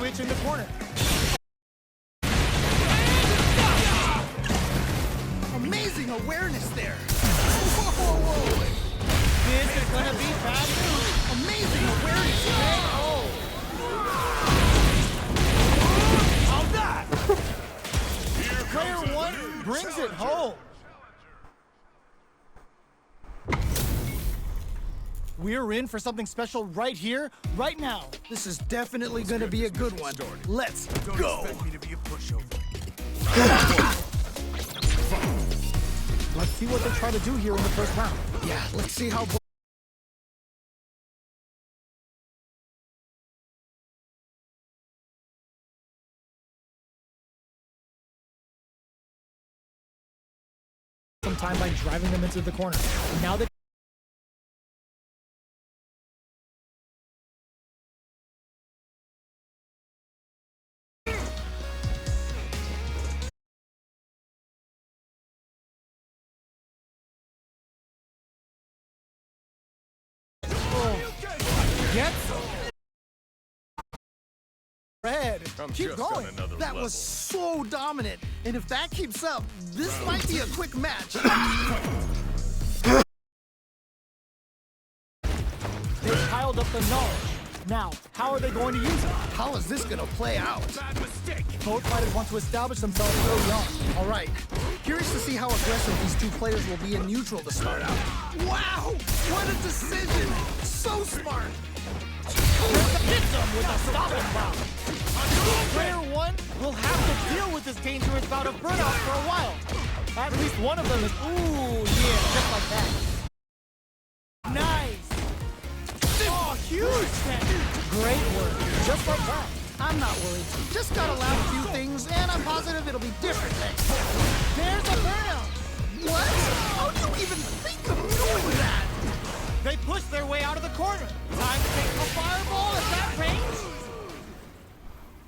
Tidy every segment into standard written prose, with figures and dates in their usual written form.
switch in the corner. Amazing awareness there. Whoa. This is gonna be bad news. Amazing awareness. Oh. How's that? Player one brings it home. We're in for something special right here, right now. This is definitely going to be a good one. Let's go. Expect me to be a pushover. Let's see what they try to do here in the first round. Yeah, let's see how... Some time by driving them into the corner. Now they get red. Keep going. That was so dominant. And if that keeps up, this might be a quick match. They piled up the knowledge. Now, how are they going to use it? How is this going to play out? Bad mistake. Both fighters want to establish themselves early on. All right. Curious to see how aggressive these two players will be in neutral to start out. Wow! What a decision! So smart! Hits them with a stopping block. Player one will have to deal with this dangerous bout of burnout for a while. At least one of them is, ooh, yeah, just like that. Nice. Oh, huge catch. Great work. Just like that. I'm not worried. Just gotta learn a few things, and I'm positive it'll be different next time. There's a burnout. What? How do you even think of doing that? They push their way out of the corner. Time to take a fireball at that range.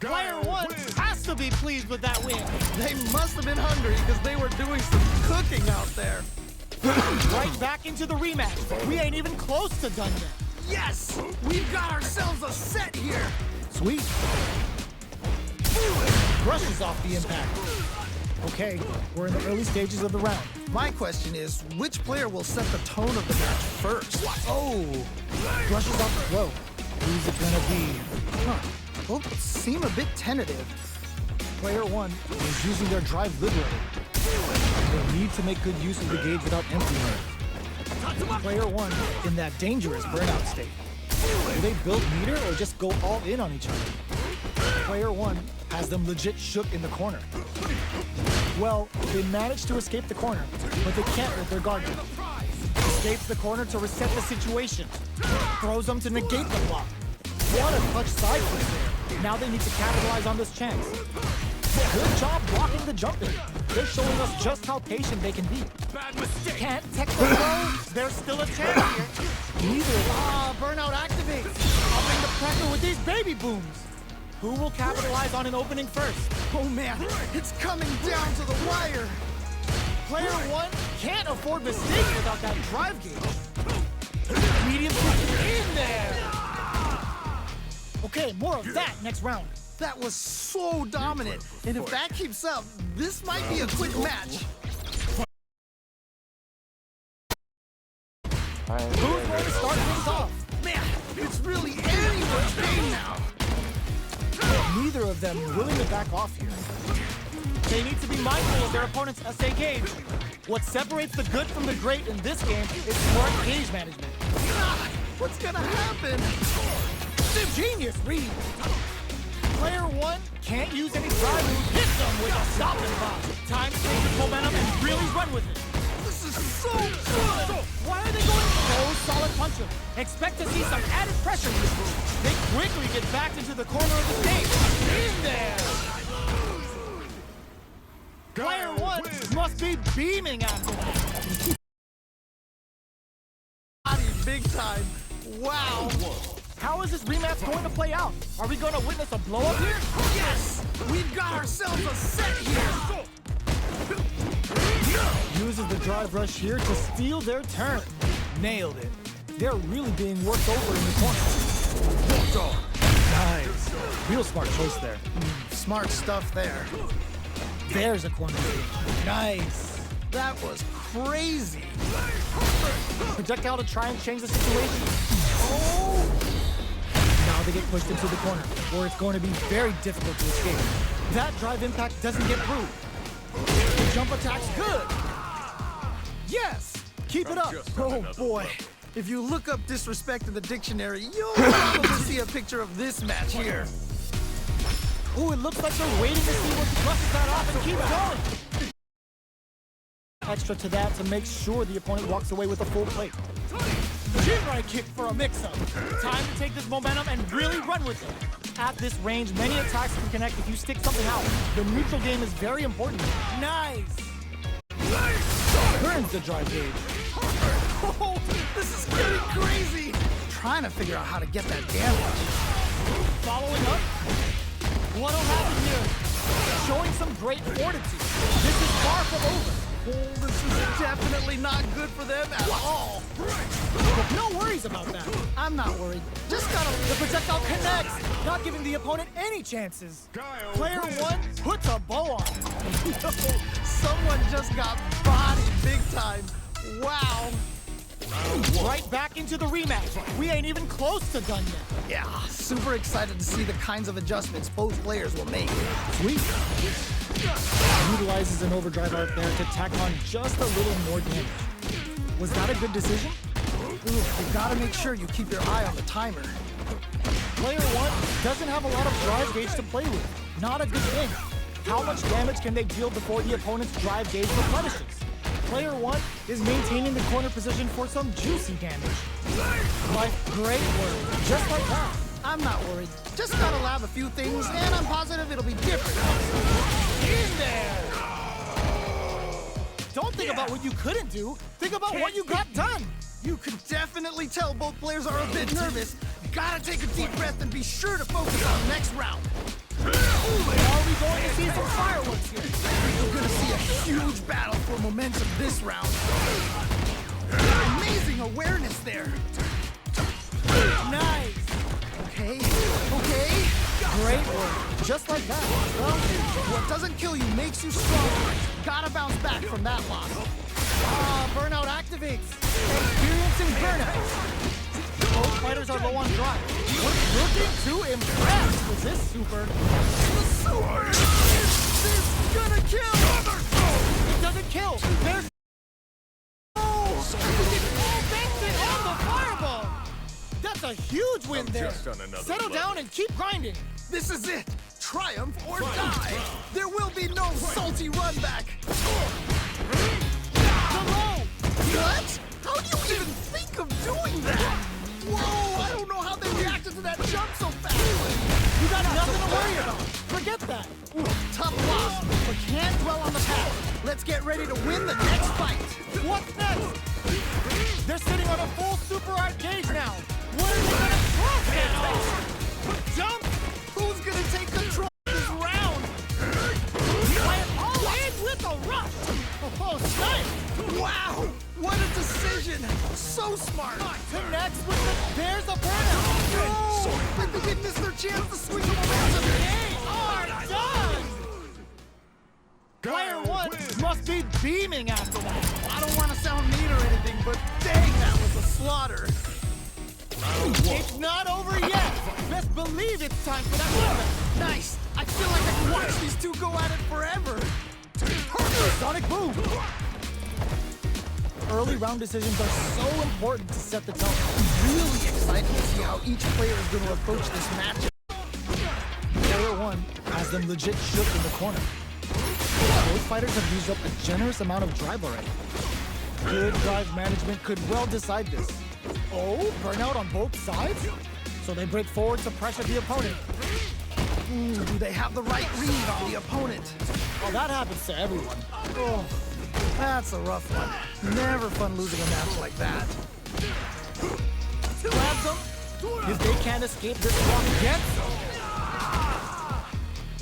Player one has to be pleased with that win. They must have been hungry because they were doing some cooking out there. Right back into the rematch. We ain't even close to done yet. Yes! We've got ourselves a set here. Sweet. Brushes off the impact. Okay, we're in the early stages of the round. My question is, which player will set the tone of the match first? Oh, brushes off the throw. Who's it gonna be? Huh. Both seem a bit tentative. Player one is using their drive liberally. They need to make good use of the gauge without emptying it. Player one in that dangerous burnout state. Do they build meter or just go all in on each other? Player one has them legit shook in the corner. Well, they managed to escape the corner, but they can't with their guard down. Escapes the corner to reset the situation. Throws them to negate the block. What a clutch side play there. Now they need to capitalize on this chance. Good job blocking the jump in. They're showing us just how patient they can be. Bad mistake. Can't tech the throw. There's still a chance here. Neither. Burnout activates. Upping the pressure with these baby booms. Who will capitalize on an opening first? Oh man, it's coming down to the wire. Player one can't afford mistakes without that drive gauge. Medium switch in there. Okay, more of that next round. That was so dominant. And if that keeps up, this might be a quick match. Who's going to start things off? Man, it's really anyone's game now. Neither of them willing to back off here. They need to be mindful of their opponent's SA gauge. What separates the good from the great in this game is smart gauge management. God, what's gonna happen? Genius read. Player one can't use any drive moves. Hits them with a stopping block. Time to take the momentum and really run with it. This is so good. Why are they going so solid puncher? Expect to see some added pressure in this move. They quickly get back into the corner of the stage. In there. Player one must be beaming after that. Big time. Wow. How is this rematch going to play out? Are we going to witness a blow-up here? Yes! We've got ourselves a set here. Uses the drive rush here to steal their turn. Nailed it. They're really being worked over in the corner. Nice. Real smart choice there. Smart stuff there. There's a corner stage. Nice. That was crazy. Projectile to try and change the situation. Oh! Now they get pushed into the corner, where it's going to be very difficult to escape. That drive impact doesn't get through. The jump attack's good. Yes! Keep it up. Oh boy. If you look up disrespect in the dictionary, you'll probably see a picture of this match here. Ooh, it looks like they're waiting to see what brushes that off and keep going. Extra to that to make sure the opponent walks away with a full plate. Chin right kick for a mix-up. Time to take this momentum and really run with it. At this range, many attacks can connect if you stick something out. The neutral game is very important. Nice! Turns the drive gauge. Oh, this is getting crazy. Trying to figure out how to get that damage. Following up. What'll happen here? Showing some great fortitude. This is far from over. Oh, this is definitely not good for them at all. No worries about that. I'm not worried. Just gotta... The projectile connects, not giving the opponent any chances. Player one puts a bow on. Someone just got bodied big time. Wow. Right back into the rematch. We ain't even close to done yet. Yeah, super excited to see the kinds of adjustments both players will make. Sweet. Utilizes an overdrive art there to tack on just a little more damage. Was that a good decision? Ooh, you gotta make sure you keep your eye on the timer. Player one doesn't have a lot of drive gauge to play with. Not a good thing. How much damage can they deal before the opponent's drive gauge replenishes? Player one is maintaining the corner position for some juicy damage. Like, great work. Just like that. I'm not worried. Just gotta lab a few things, and I'm positive it'll be different. In there! Don't think about what you couldn't do. Think about what you got done. You can definitely tell both players are a bit nervous. Gotta take a deep breath and be sure to focus on the next round. Are we going to see some fireworks here? We're gonna see a huge battle for momentum this round. Amazing awareness there. Nice. Okay, okay. Great work. Just like that. Well, what doesn't kill you makes you stronger. Gotta bounce back from that loss. Burnout activates. Experiencing burnout. Both fighters are low on drive. We're looking to impress with this super. The super! This gonna kill! It doesn't kill. There's banks it on the fireball. That's a huge win there. Settle down and keep grinding. This is it. Triumph or die. There will be no salty run back. Hello. What? How do you even think of doing that? Whoa, I don't know how they reacted to that jump so fast. You got nothing to worry about. Forget that. Ooh, tough loss, but can't dwell on the past. Let's get ready to win the next fight. What's next? They're sitting on a full super art gauge now. What are they gonna cross that? Jump! Who's gonna take control of this round? Went all in with a rush. Oh, snap! Wow, what a decision. So smart. Connects with the... There's a burnout. No! They didn't miss their chance to swing the momentum. They are done! Player one must be beaming after that. I don't want to sound mean or anything, but dang, that was a slaughter. It's not over yet. Best believe it's time for that movement. Nice. I feel like I can watch these two go at it forever. Sonic boom. Early round decisions are so important to set the tone. I'm really excited to see how each player is going to approach this matchup. Player one has them legit shook in the corner. Both fighters have used up a generous amount of drive already. Good drive management could well decide this. Oh, burnout on both sides? So they break forward to pressure the opponent. Ooh, do they have the right read on the opponent? Oh, that happens to everyone. Oh, that's a rough one. Never fun losing a match like that. Grabs them. If they can't escape this walk again.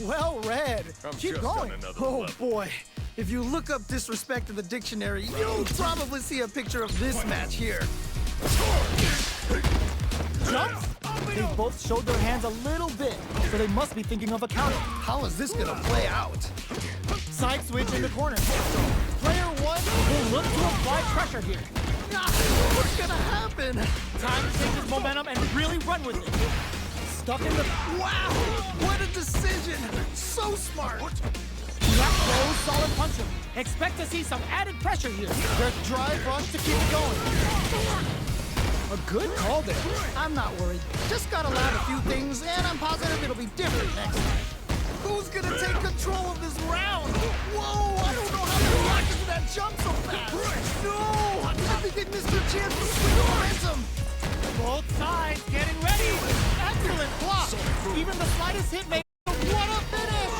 Well read. Keep going. Oh boy. If you look up disrespect in the dictionary, you'll probably see a picture of this match here. Jumps. They both showed their hands a little bit, so they must be thinking of a counter. How is this gonna play out? Side switch in the corner. Player one will look to apply pressure here. What's gonna happen? Time to take his momentum and really run with it. Stuck in the... Wow! What a decision! So smart! That low, solid puncher. Expect to see some added pressure here. Their drive rush to keep it going. A good call there. I'm not worried. Just gotta learn a few things, and I'm positive it'll be different next time. Who's gonna take control of this round? Whoa! I don't know how to react to that jump so fast! No! I think they missed their chance to swing the momentum! Both sides getting ready. Excellent block. Even the slightest hit may... What a finish!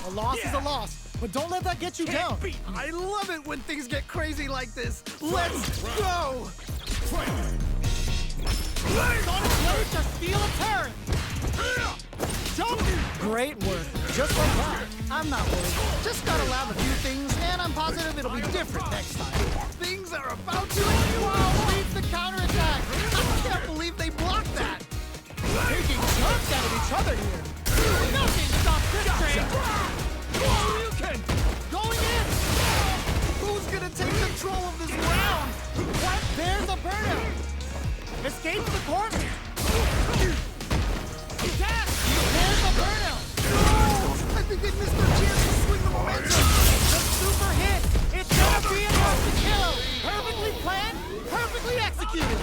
A loss is a loss, but don't let that get you down. I love it when things get crazy like this. Let's go! He's on his way to steal a turn. Jump! Great work. Just like that. I'm not worried. Just gotta learn a few things, and I'm positive it'll be different next time. Things are about to... Wow! Leads the counterattack! I can't believe they blocked that! Taking shots out of each other here. Nothing stops this train. Going in. Who's gonna take control of this round? What? There's a burnout. Escape the corner. Dash. There's a burnout. I think they missed their chance to swing the momentum. The super hit. It's gonna be enough to kill. Perfectly planned, perfectly executed.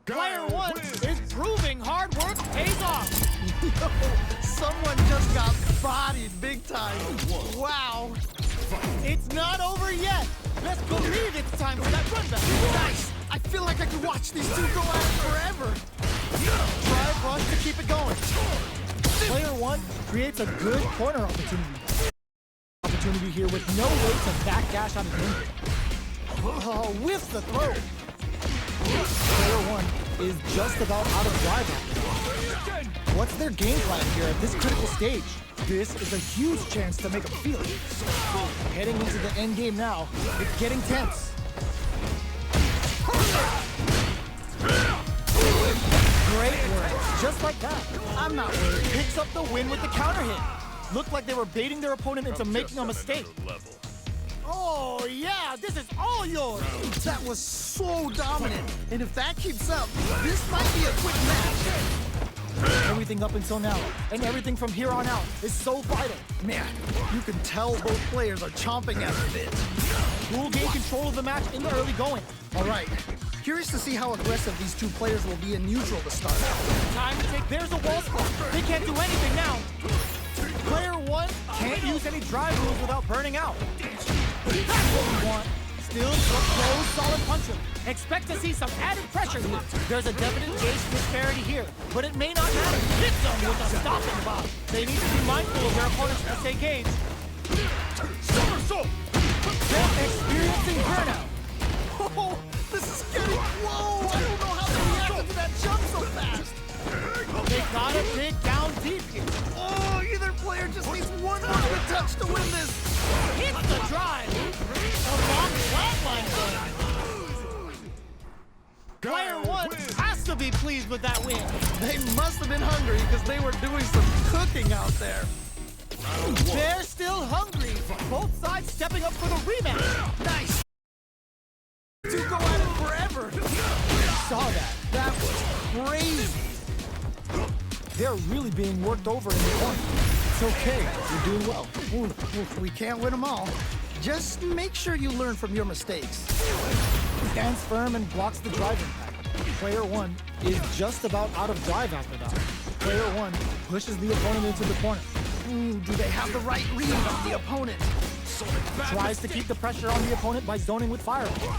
Player one is proving hard work pays off. Someone just got bodied big time. Wow. It's not over yet. Best believe it's time for that run back. Nice. I feel like I could watch these two go at it forever. Drive rush to keep it going. Player one creates a good corner opportunity here with no way to backdash on his injury. Oh, whiffs the throw. Player one is just about out of drive after that. What's their game plan here at this critical stage? This is a huge chance to make them feel it. Heading into the end game now, it's getting tense. Great work, just like that. I'm not worried. Picks up the win with the counter hit. Looked like they were baiting their opponent into making a mistake. Oh yeah, this is all yours. That was so dominant. And if that keeps up, this might be a quick match. Everything up until now, and everything from here on out, is so vital. Man, you can tell both players are chomping at the bit. Who will gain control of the match in the early going? All right. Curious to see how aggressive these two players will be in neutral to start out. Time to take. There's a wall spot. They can't do anything now. Player one can't use any drive moves without burning out. That's what we want. Still slow, solid puncher. Expect to see some added pressure here. There's a definite gauge disparity here, but it may not matter. Hit them with a stopping block. They need to be mindful of their opponent's mistake gauge. They're experiencing burnout. Oh, this is getting... Whoa! I don't know how they reacted to that jump so fast. They gotta dig down deep here. Oh, either player just needs one more good touch to win this. Hit the drive. A long flatline play. Player one has to be pleased with that win. They must have been hungry because they were doing some cooking out there. They're still hungry. Both sides stepping up for the rematch. Nice. To go at it forever. Saw that. That was crazy. They're really being worked over in the corner. It's okay. You're doing well. We can't win them all. Just make sure you learn from your mistakes. Stands firm and blocks the drive impact. Player one is just about out of drive after that. Player one pushes the opponent into the corner. Do they have the right read on the opponent? Tries to keep the pressure on the opponent by zoning with fireball.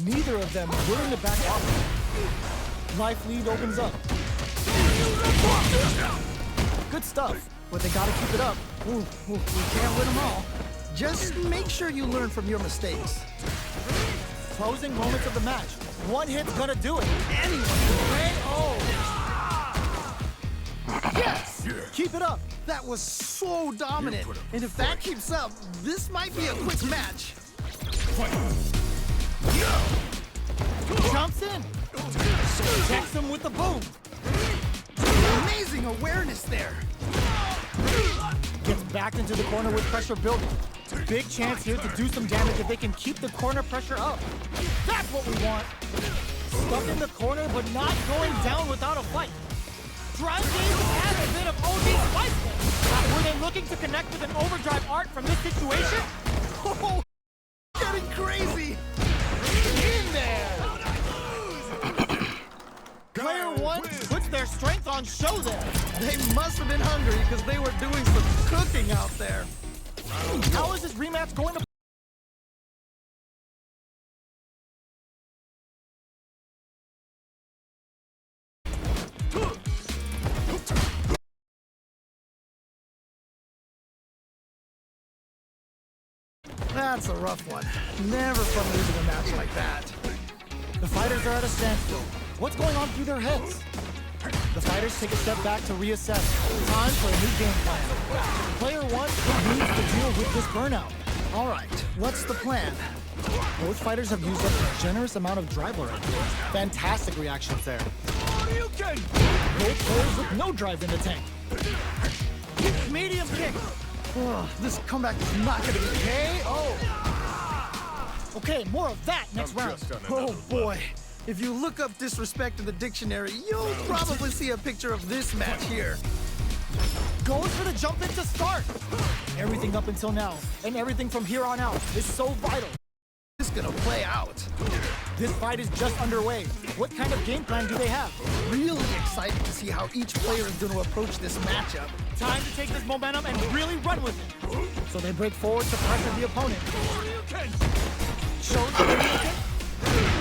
Neither of them willing to back off. Life lead opens up. Good stuff, but they gotta keep it up. We can't win them all. Just make sure you learn from your mistakes. Closing moments of the match. One hit's gonna do it. Anyone. Yes! Keep it up. That was so dominant. And if that keeps up, this might be a quick match. Jumps in. Protects him with the boom. Amazing awareness there. Gets backed into the corner with pressure building. Big chance here to do some damage if they can keep the corner pressure up. That's what we want. Stuck in the corner, but not going down without a fight. Drive game has a bit of OD spiteful. Were they looking to connect with an overdrive art from this situation? Oh, getting crazy. In there! Player one puts their strength on show there. They must have been hungry because they were doing some cooking out there. How is this rematch going to... That's a rough one. Never fun losing a match like that. The fighters are at a standstill. What's going on through their heads? The fighters take a step back to reassess. Time for a new game plan. Player one needs to deal with this burnout. All right, what's the plan? Both fighters have used up a generous amount of drive already. Fantastic reactions there. Both players with no drive in the tank. Medium kick. Oh, this comeback is not going to be KO. Okay, more of that next round. Oh boy. If you look up disrespect in the dictionary, you'll probably see a picture of this match here. Goes for the jump in to start. Everything up until now, and everything from here on out is so vital. It's gonna play out. This fight is just underway. What kind of game plan do they have? Really excited to see how each player is gonna approach this matchup. Time to take this momentum and really run with it. So they break forward to pressure the opponent. Shows the medium kick.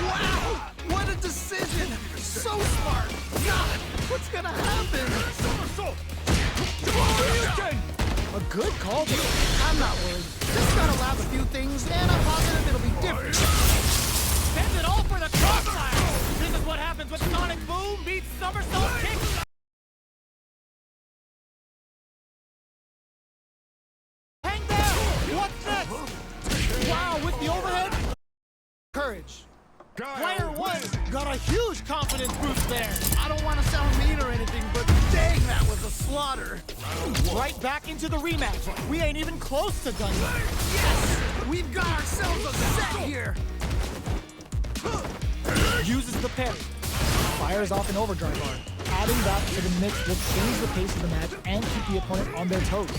Wow! What a decision! So smart! God, what's gonna happen? A good call there. I'm not worried. Just gotta lab a few things, and I'm positive it'll be different. Sends it all for the crossfire. This is what happens when Sonic Boom beats Somersault Kick. Hang there! What's next? Wow, with the overhead. Courage. Player one got a huge confidence boost there. I don't want to sound mean or anything, but dang, that was a slaughter. Right back into the rematch. We ain't even close to done yet. Yes! We've got ourselves a set here. Uses the parry. Fires off an overdrive art. Adding that to the mix will change the pace of the match and keep the opponent on their toes.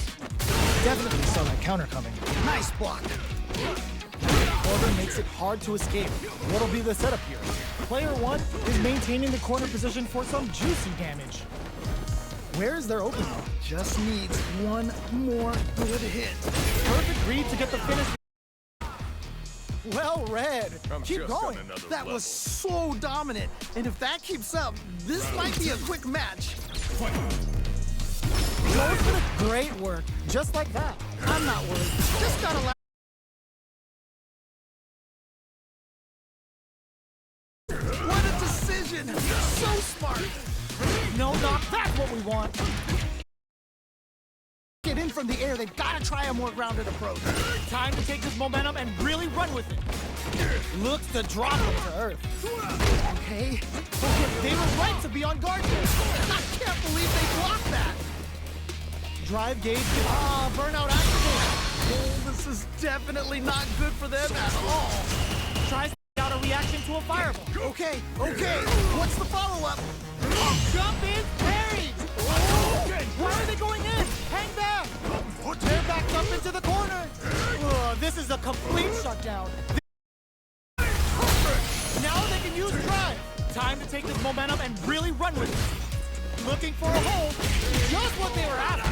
Definitely saw that counter coming. Nice block. Order makes it hard to escape. What'll be the setup here? Player one is maintaining the corner position for some juicy damage. Where's their opening? Just needs one more good hit. Perfect read to get the finish. Well read. Keep going. That was so dominant. And if that keeps up, this might be a quick match. Goes for the great work. Just like that. I'm not worried. Just gotta laugh. What a decision! So smart! No knock, that's what we want. Get in from the air, they've gotta try a more grounded approach. Time to take this momentum and really run with it. Looks to drop him to earth. Okay. They were right to be on guard there. I can't believe they blocked that! Drive gauge. Ah, burnout activated. Oh, this is definitely not good for them at all. Tries to out a reaction to a fireball. Okay, what's the follow-up? Jump in, parry! Why are they going in? Hang back! They're backed up into the corner. This is a complete shutdown. Now they can use drive. Time to take this momentum and really run with it. Looking for a hole. Just what they were after.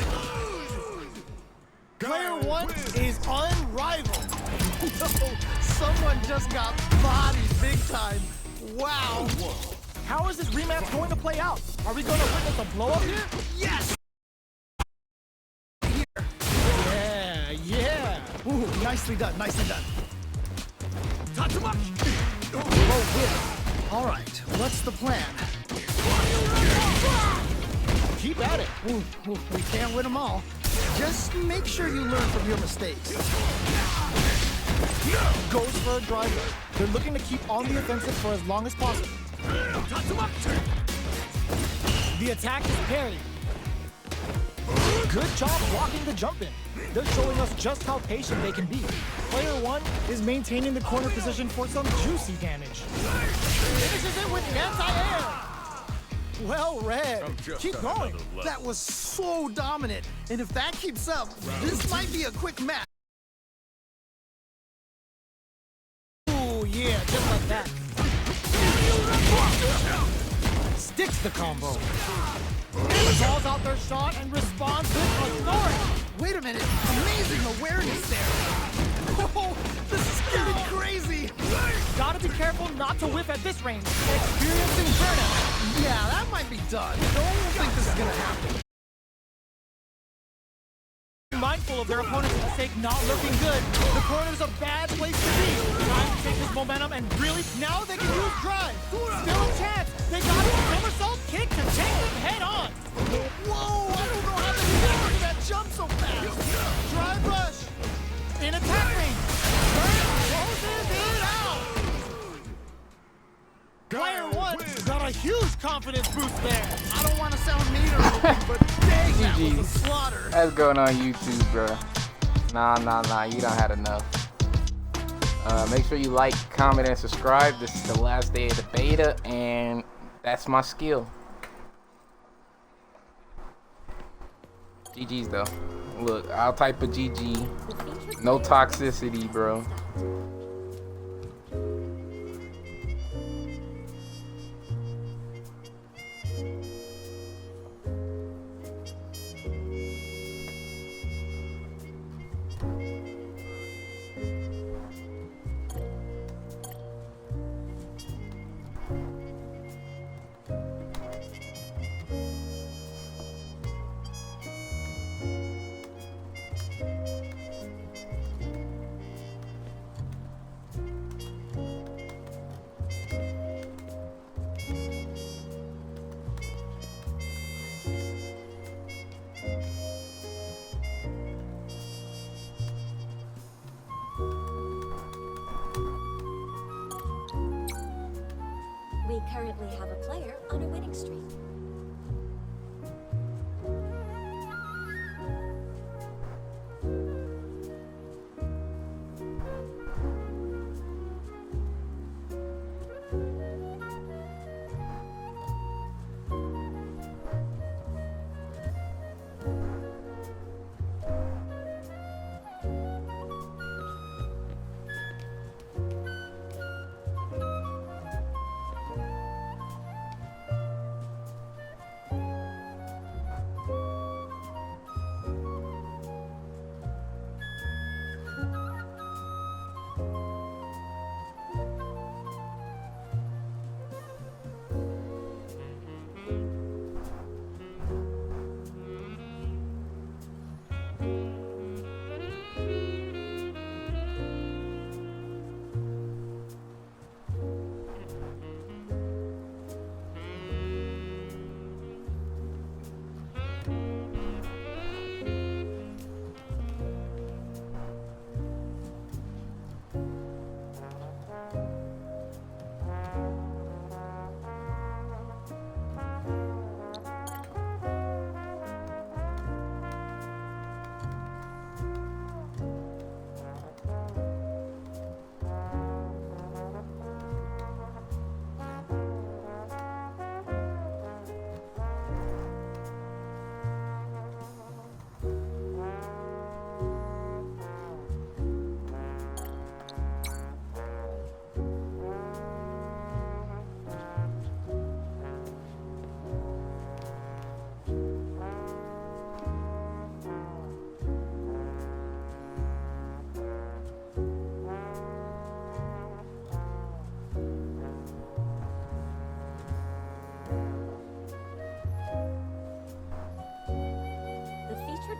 Player one is unrivaled. No, someone just got bodied big time. Wow. How is this rematch going to play out? Are we going to witness a blow-up here? Yes! Yeah. Ooh, nicely done, nicely done. All right, what's the plan? Keep at it. Ooh, we can't win them all. Just make sure you learn from your mistakes. Goes for a driver. They're looking to keep on the offensive for as long as possible. The attack is parried. Good job blocking the jump in. They're showing us just how patient they can be. Player 1 is maintaining the corner position for some juicy damage. Finishes it with anti-air. Well read. Keep going. That was so dominant. And if that keeps up, this might be a quick match. Ooh, yeah, just like that. Sticks the combo. Calls out their shot and responds with authority. Wait a minute. Amazing awareness there. Oh, this is getting crazy. Gotta be careful not to whiff at this range. Experiencing burnout. Yeah, that might be done. Don't think this is gonna happen. Mindful of their opponent's mistake not looking good. The corner's a bad place to be. Time to take this momentum and really, now they can use drive. Still a chance. They got a somersault kick to take them head on. Whoa, I don't know how they got into that jump so fast. Drive rush. In attack range. Burn closes it out. Player 1 got a huge confidence boost there. I don't want to sound mean or anything, but dang, that was a slaughter. That's going on YouTube, bro. Nah, you don't had enough. Make sure you like, comment, and subscribe. This is the last day of the beta, and that's my skill. GG's though. Look, I'll type a GG. No toxicity, bro. We currently have a player on a winning streak.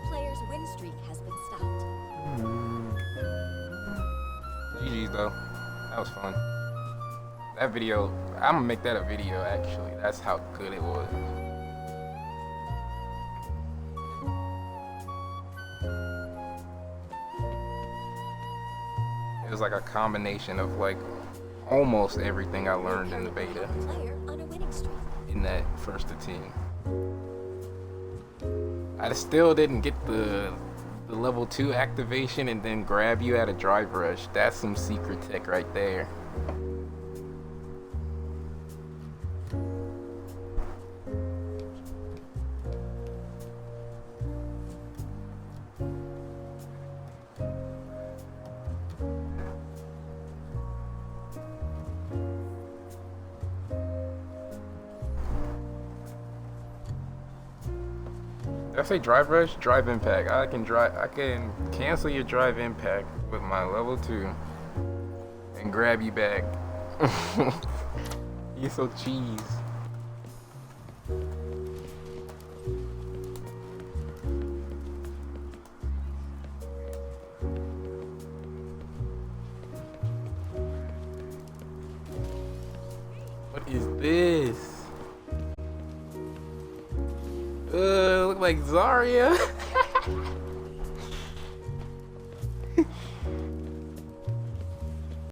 Player's win streak has been stopped. GG's though. That was fun. That video, I'm gonna make that a video actually. That's how good it was. It was like a combination of like almost everything I learned in the beta. Player in that first attempt. I still didn't get the level 2 activation and then grab you at a drive rush. That's some secret tech right there. Did I say drive rush? Drive impact. I can cancel your drive impact with my level 2 and grab you back. You're so cheese. What is this? Look like Zarya.